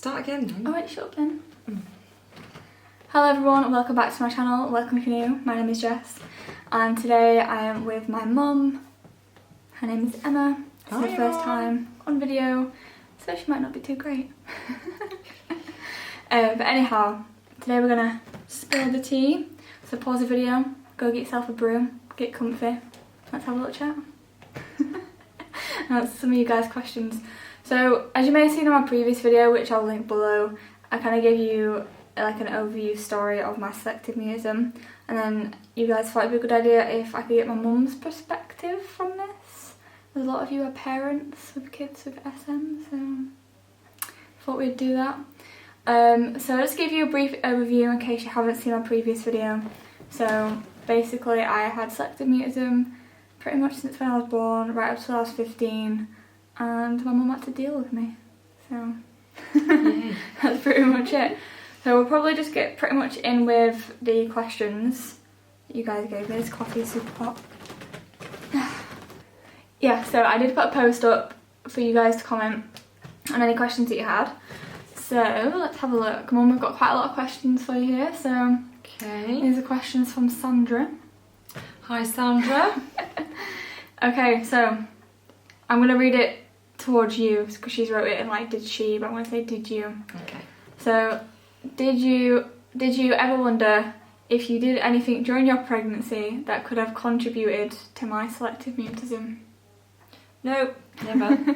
Start again. Oh wait, shut up then. Hello everyone, welcome back to my channel. Welcome if you're new. My name is Jess, and today I am with my mum. Her name is Emma. It's her first time on video, so she might not be too great. But anyhow, today we're gonna spill the tea. So pause the video, go get yourself a brew, get comfy. Let's have a little chat. Answer some of you guys' questions. So, as you may have seen in my previous video, which I'll link below, I kind of gave you like an overview story of my selective mutism, and then you guys thought it'd be a good idea if I could get my mum's perspective from this. There's a lot of you are parents with kids with SM, so I thought we'd do that. So I'll just give you a brief overview in case you haven't seen my previous video. So basically I had selective mutism pretty much since when I was born, right up till I was 15. And my mum had to deal with me, so that's pretty much it. So we'll probably just get pretty much in with the questions that you guys gave me. This coffee is super hot. Yeah, so I did put a post up for you guys to comment on any questions that you had. So let's have a look. Mum, we've got quite a lot of questions for you here. So Okay. these are questions from Sandra. Hi, Sandra. Okay, so I'm going to read it towards you because she's wrote it in like did she, but I'm going to say did you. Okay. So did you ever wonder if you did anything during your pregnancy that could have contributed to my selective mutism? No, never.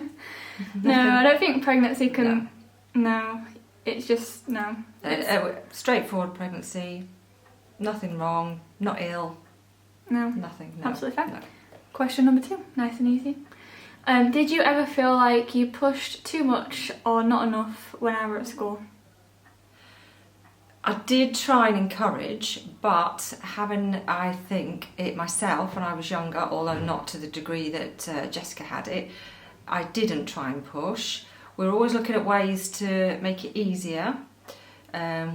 No, I don't think pregnancy can. No, it's just no. Straightforward pregnancy. Nothing wrong. Not ill. No, Nothing. No. absolutely fine. No. Question number 2, nice and easy. Did you ever feel like you pushed too much or not enough when I were at school? I did try and encourage, but having, I think, it myself when I was younger, although not to the degree that Jessica had it, I didn't try and push. We were always looking at ways to make it easier.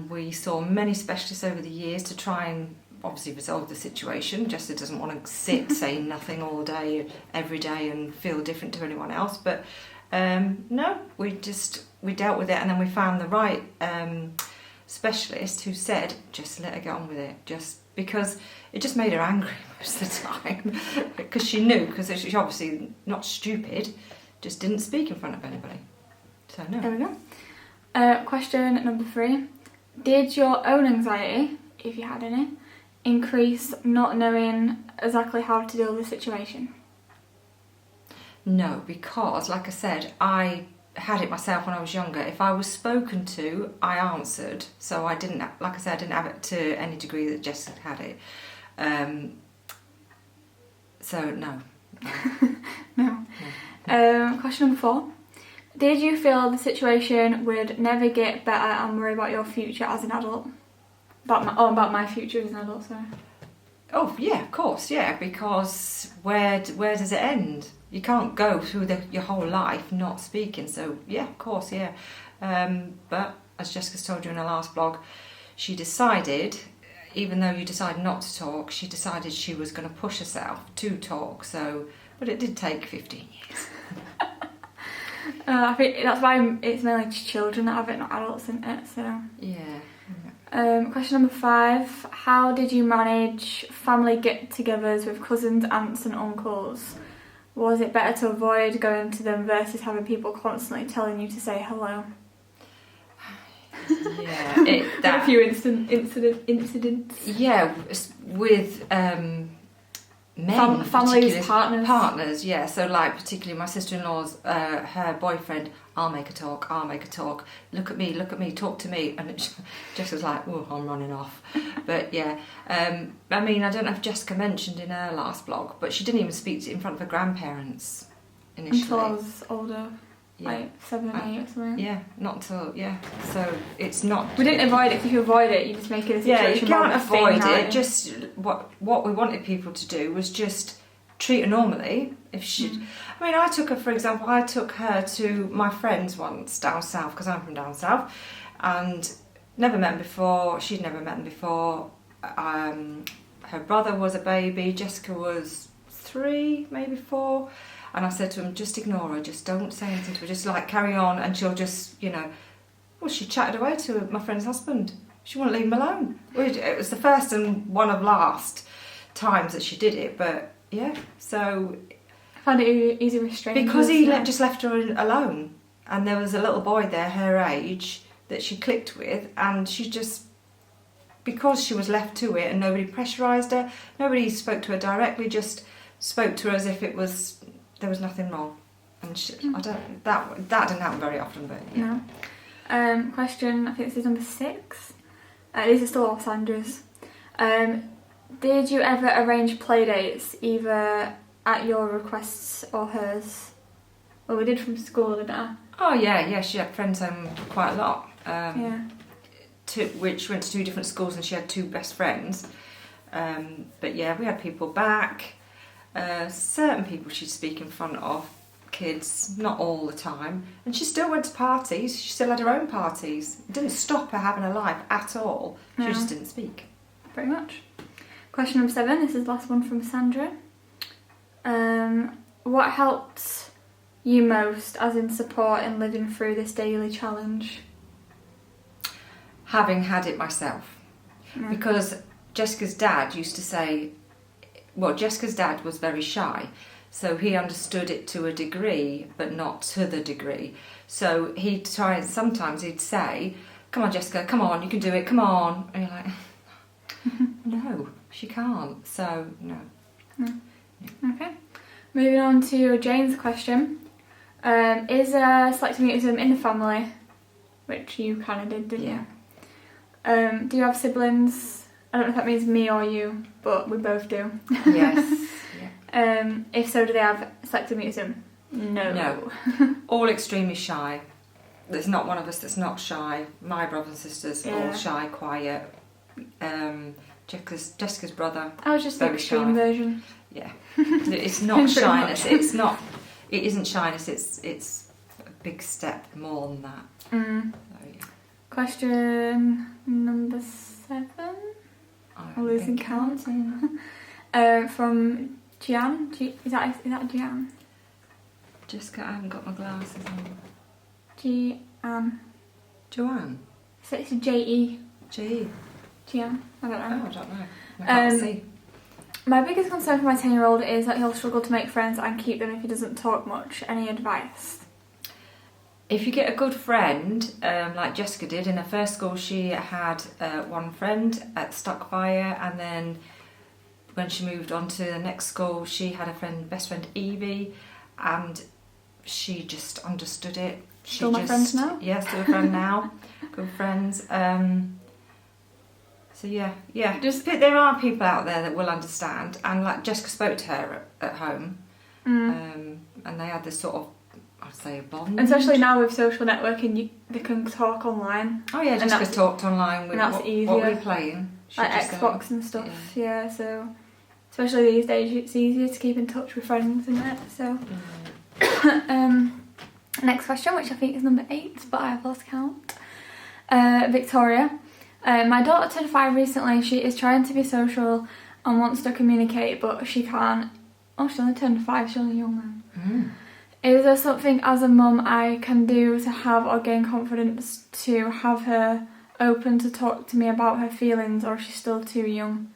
We saw many specialists over the years to try and obviously resolve the situation. Jessica doesn't want to sit saying nothing all day, every day, and feel different to anyone else. But no, we dealt with it, and then we found the right specialist who said, just let her get on with it, just because it just made her angry most of the time because she knew, because she's obviously not stupid, just didn't speak in front of anybody. So no. There we go. Question number 3. Did your own anxiety, if you had any, increase not knowing exactly how to deal with the situation? No, because like I said, I had it myself when I was younger. If I was spoken to, I answered. So I didn't, like I said, I didn't have it to any degree that Jessica had it. So no. No. Question number 4. Did you feel the situation would never get better and worry about your future as an adult? About my future as an adult, sorry. Oh yeah, of course, yeah, because where does it end? You can't go through your whole life not speaking, so yeah, of course, yeah. But as Jessica's told you in her last blog, she decided, even though you decided not to talk, she decided she was going to push herself to talk, so, but it did take 15 years. I think that's why it's mainly children that have it, not adults, isn't it? So. Yeah. Question number 5. How did you manage family get-togethers with cousins, aunts and uncles? Was it better to avoid going to them versus having people constantly telling you to say hello? Yeah. A few incidents. Yeah, with men, families, partners, yeah. So like particularly my sister-in-law's, her boyfriend, I'll make a talk, look at me, talk to me, and it just was like, oh, I'm running off. But yeah, I mean, I don't know if Jessica mentioned in her last blog, but she didn't even speak in front of her grandparents initially. Until I was older, yeah. like 7 or 8 or something. Yeah, not until, yeah, so it's not... We didn't avoid it, because if you avoid it, you just make it a situation. Yeah, you can't avoid it, it. just what we wanted people to do was just treat her normally. If she, I mean, I took her, for example, I took her to my friends once down south, because I'm from down south, and never met him before, she'd never met him before. Her brother was a baby, Jessica was 3, maybe 4, and I said to him, just ignore her, just don't say anything to her, just like carry on, and she'll just, you know, Well, she chatted away to my friend's husband. She wouldn't leave him alone. It was the first and one of last times that she did it, but yeah, so... I found it easy restraint. Because he just left her alone, and there was a little boy there, her age, that she clicked with, and she just... Because she was left to it and nobody pressurised her, nobody spoke to her directly, just spoke to her as if there was nothing wrong. And that didn't happen very often, but yeah. No. Question, I think this is number 6. These are still all Sandra's. Did you ever arrange playdates, either at your requests or hers? Well, we did from school, didn't I? Oh yeah, she had friends home quite a lot. Yeah. Which went to 2 different schools, and she had 2 best friends. But yeah, we had people back. Certain people she'd speak in front of, kids, not all the time. And she still went to parties. She still had her own parties. It didn't stop her having a life at all. She just didn't speak. Pretty much. Question number 7. This is the last one from Sandra. What helped you most, as in support in living through this daily challenge? Having had it myself. Yeah. Because Jessica's dad used to say, well, Jessica's dad was very shy, so he understood it to a degree, but not to the degree. So he'd try, and sometimes he'd say, come on, Jessica, come on, you can do it, come on. And you're like, no, she can't. So, no. Okay. Moving on to Jane's question. Is there selective mutism in the family? Which you kind of did, didn't you? Do you have siblings? I don't know if that means me or you, but we both do. Yes. Yeah. If so, do they have selective mutism? No. All extremely shy. There's not one of us that's not shy. My brothers and sisters, all shy, quiet. Jessica's brother. I was just the extreme version. Yeah. It's not shyness. It isn't shyness. It's a big step more than that. So, yeah. Question number 7. I'm losing count. From Gian. Is that Gian? Jessica, I haven't got my glasses on. Joanne. So it's J-E. J-E. Gian. I don't know. Oh, I don't know. I can't see. My biggest concern for my 10-year-old is that he'll struggle to make friends and keep them if he doesn't talk much. Any advice? If you get a good friend, like Jessica did, in her first school she had one friend at Stockfire, and then when she moved on to the next school she had a best friend Evie, and she just understood it. Still my friends now? Yeah, still a friend now. Good friends. So yeah. Just there are people out there that will understand, and like Jessica spoke to her at home, and they had this sort of, I'd say, a bond. And especially now with social networking, they can talk online. Oh yeah, Jessica talked online with what were we playing? Like Xbox and stuff, yeah, so especially these days it's easier to keep in touch with friends, isn't it? So next question, which I think is number 8, but I have lost count. Victoria. My daughter turned 5 recently. She is trying to be social and wants to communicate, but she can't. Oh, she only turned 5, she's only young then. Is there something as a mum I can do to have or gain confidence to have her open to talk to me about her feelings, or is she still too young?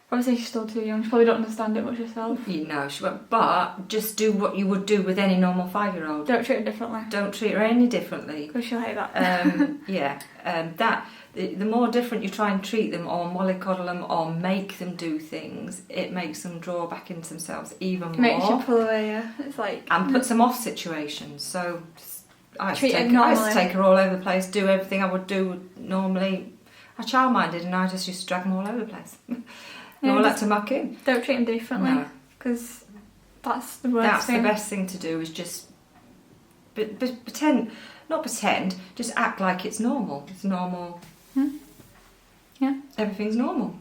Obviously she's still too young, she probably don't understand it much herself. You know, she won't, but just do what you would do with any normal 5-year-old. Don't treat her differently. Don't treat her any differently. Because she'll hate that. The more different you try and treat them, or mollycoddle them, or make them do things, it makes them draw back into themselves even more. Makes you pull away, yeah. It's like... And puts them off situations. So I used to take her all over the place, do everything I would do normally. I childminded, and I just used to drag them all over the place. They all had to muck in. Don't treat them differently, because that's the worst thing. That's the best thing to do, is just just act like it's normal. It's normal. Yeah. Everything's normal.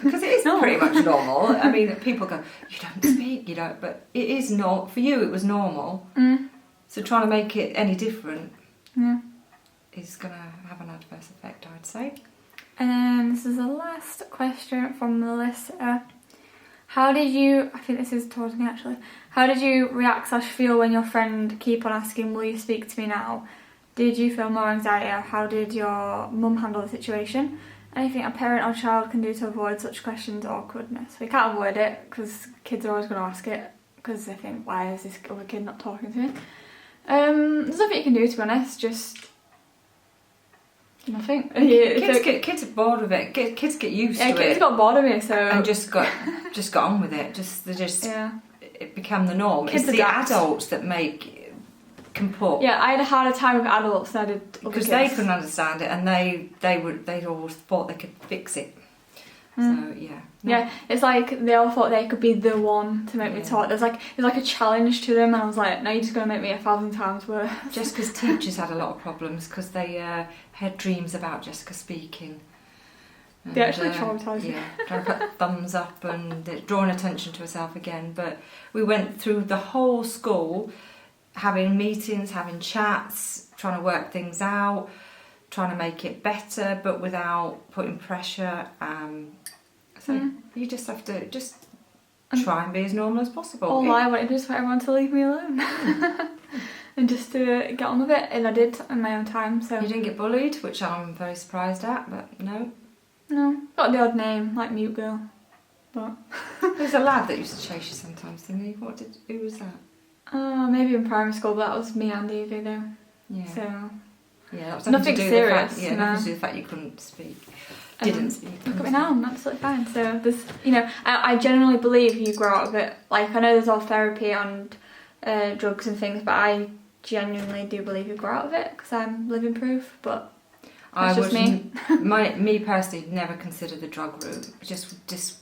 Because it is pretty much normal. I mean, people go, you don't speak, you don't, but it is not. For you, it was normal. So trying to make it any different is going to have an adverse effect, I'd say. And then this is the last question from Melissa. How did you, I think this is towards me actually, how did you react/feel when your friend keep on asking, will you speak to me now? Did you feel more anxiety, or how did your mum handle the situation? Anything a parent or child can do to avoid such questions or awkwardness? We can't avoid it because kids are always going to ask it because they think, why is this other kid not talking to me? There's nothing you can do, to be honest, just nothing. Kids are bored of it. Kids get used to it. Kids got bored of me, so... And just got on with it. It became the norm. Kids it's the adults that can put. Yeah, I had a harder time with adults than I did other because kids. they couldn't understand it, and they always thought they could fix it. So yeah. Yeah, it's like they all thought they could be the one to make me talk. There's like a challenge to them, and I was like, no, you're just going to make me 1,000 times worse. Jessica's teachers had a lot of problems because they had dreams about Jessica speaking. They actually traumatised me. Yeah, trying to put thumbs up and drawing attention to herself again. But we went through the whole school, having meetings, having chats, trying to work things out, trying to make it better, but without putting pressure. So you just have to try and be as normal as possible. All I wanted was for everyone to leave me alone. And just to get on with it, and I did in my own time. So you didn't get bullied, which I'm very surprised at, but no. No, got the odd name, like Mute Girl. But there's a lad that used to chase you sometimes, didn't he? Who was that? Maybe in primary school, but that was me and Evie though. Yeah. So yeah, that was nothing serious. Nothing to do with the fact you couldn't speak. Didn't speak. Look at me now, I'm absolutely fine. So there's, I genuinely believe you grow out of it. Like, I know there's all therapy and drugs and things, but I genuinely do believe you grow out of it because I'm living proof. But that's just me. Me personally, never consider the drug route. Just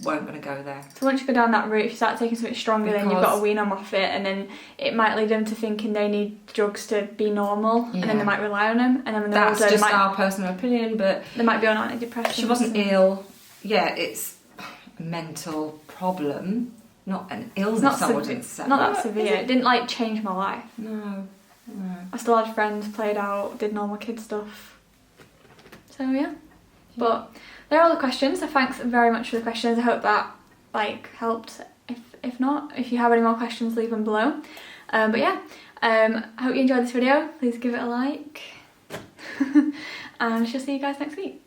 weren't going to go there. So once you go down that route, if you start taking something stronger, then you've got to wean them off it, and then it might lead them to thinking they need drugs to be normal, and then they might rely on them, and then when they're older, that's just our personal opinion, but they might be on antidepressants. She wasn't ill. Yeah, it's a mental problem, not an illness. I wouldn't say. Not that severe. It didn't like change my life. No. I still had friends, played out, did normal kid stuff. So yeah. But there are all the questions, so thanks very much for the questions. I hope that helped. If not, if you have any more questions, leave them below. But yeah, I hope you enjoyed this video. Please give it a like. And I shall see you guys next week.